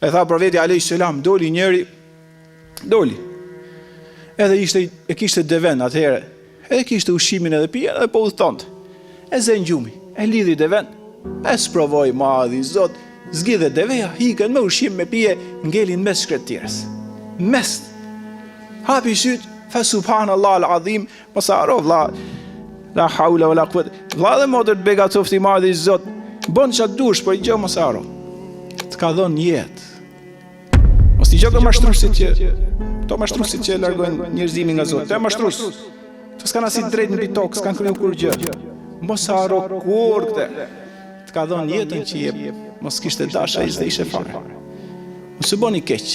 E tha profeti alayhis salam, doli njëri, doli. Edhe e kishte deven atëherë. Edhe kishte ushimin edhe pijen edhe po udhtonte. E zën gjumi, e lidhi deven. E sprovoi madhi Zot, zgjidhe deveja, hikën me ushqim me pije, ngelin mes shkretirës. Mes. Hapi syt, fa subhanallahu alazim, mos haro vlla. La haula wala quwwata. Vlla dhe motër të begatofti madhi Zot, bën çat dush, por gjë mos haro. Të ka dhënë jetë. Mos t'i gjë mashtruesit që largojnë njerëzimin nga Zoti. Të mashtrues. Të s'kan as drejt mbi tokë, s'kan kryer kur gjë. Mos haro kur këtë. Të ka dhënë jetën që jep. Mos kishte dashur ai s'e ishte fare. Mos u bëni keq.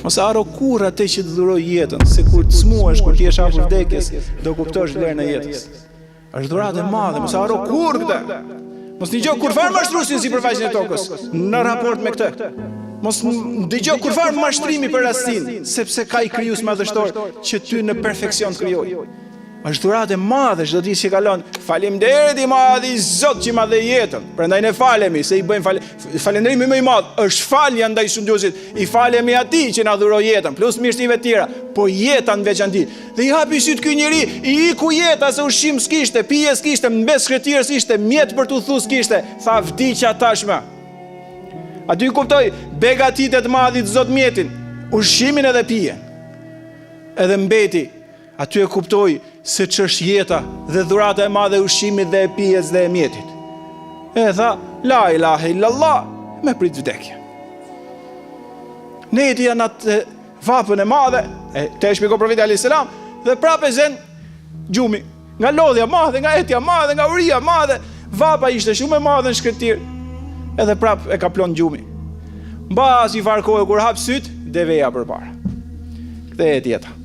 Mos haro kur atë që të dhuroj jetën, se kur të smuhesh, kur ti je afër vdekjes, do kuptosh vlerën e jetës. Është dhuratë e madhe, mos haro kur këtë. Mos dëgjoj kurfar mashtruesin sipërfaqen e tokës në raport me këtë. Mos dëgjoj kurfar mashtrimi për rastin, sepse ka i krijues madhështor që ty në perfeksion të krijoi. Është dhuratë e madhe çdo ditë që kalon. Faleminderit i madh i Zot që ma dhe jetën. Prandaj ne falemi se i bëjmë falënderimi më i madh është falja ndaj sundjuesit. I falemi atij që na dhuroi jetën, plus mirësive të tjera, po jeta në veçantë. Dhe i hapi syt ky njeri, i iku jeta se ushqim s'kishte, pije s'kishte, mbes shkretirës ishte, mjet për t'u thus s'kishte. Tha vdiqja tashmë. Aty kuptoi begatitë të madhit Zot mjetin, ushqimin edhe pijen. Edhe mbeti, aty e kuptoi se ç'është jeta dhe dhurata e madhe e ushqimit dhe e pijes dhe e mjetit. E tha, la ilaha illallah, me prit vdekje. Ne jeti janë atë vapën e madhe, te e shpjegoi profeti alayhis salam, dhe prapë zen gjumi. Nga lodhja madhe, nga etja madhe, nga uria madhe, vapa ishte shumë e madhe në shkretir. Edhe prapë e kaplon gjumi. Mbas i farkohë kur hap syt, deveja përpara. Kthehet jeta.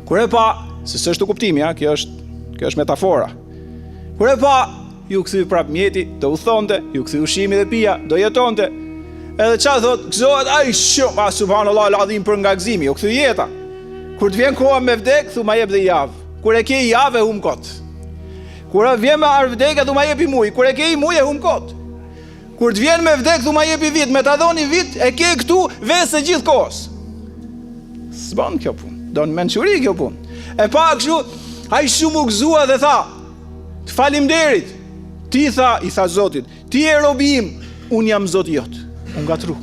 Kur e pa, se s'është kuptimi, kjo është metafora. Kur e pa, ju kthy prap mjeti, do u thonte, ju kthy ushqimi dhe pija, do jetonte. Edhe çfarë thot, gëzohet ai shumë, subhanallahu alazim për nga gëzimi, u kthy jeta. Kur të vjen koha me vdek, thu ma jep dhe javë. Kur e ke javë hum kot. Kur vjen me ar vdekja, thu ma jepi muj. Kur e ke muj e hum kot. Kur të vjen me vdek, thu ma jepi vit, me ta dhoni vit, e ke këtu vesë gjithë kohës. S'bën kjo punë. Don mençuri kjo punë. E pa kështu, ai shumë u gëzua dhe tha, të falimderit. Ti i tha Zotit, ti je robi im, un jam Zoti jot. U ngatru.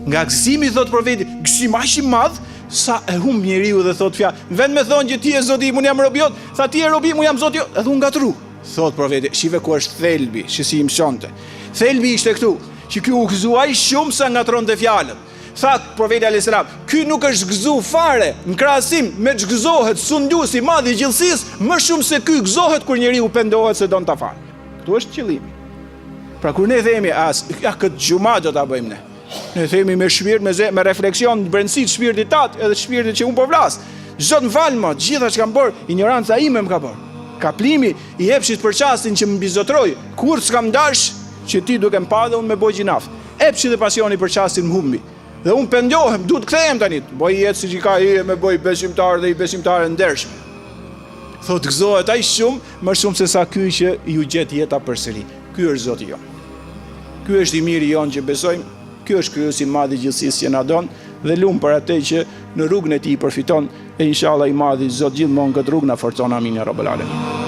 Nga gëzimi thot profeti, gëzim aq i madh sa e humb njeriu dhe thot fjalë. Vend me thonë që ti je Zoti im, un jam robi jot, tha ti je robi im, un jam Zoti jot, edhe u ngatru. Thot profeti, shive ku është thelbi, që si i mësonte. Thelbi ishte këtu, që ky u gëzuai shumë sa ngatronte fjalën. Tha profeti alayhis salam, ky nuk është gëzu fare në krahasim me ç'gëzohet sundjuesi i madh i gjithësisë, më shumë se ky gëzohet kur njeriu pendohet se don ta fal. Ktu është qëllimi. Pra kur ne themi këtë xhuma do ta bëjmë ne. Ne themi me shpirt, me refleksion, brendësi të shpirtit tat, edhe shpirtit që un po vlas. Zot më fal më, gjitha që kam bër, ignoranca ime më ka bër. Kaplimi i epshit për çastin që më bizotroi, kur s'kam dash që ti duke më pa dhe un me boj gjinaf. Epshi dhe pasioni për çastin më humbi. Dhe unë pendohem, duhet kthehem tani, bëj jetë si që ka i me bëj besimtar dhe i besimtare ndershme. Thot gëzohet ai shumë, më shumë se sa ky që ju gjet jeta përsëri. Ky është Zoti jon. Ky është i miri jon që besojmë, ky është krijuesi i madh i gjithësisë që na don dhe lum për atë që në rrugën e tij përfiton e inshallah i madhi Zot gjithmonë këtë rrugë na forcon amin ya rabbal alamin.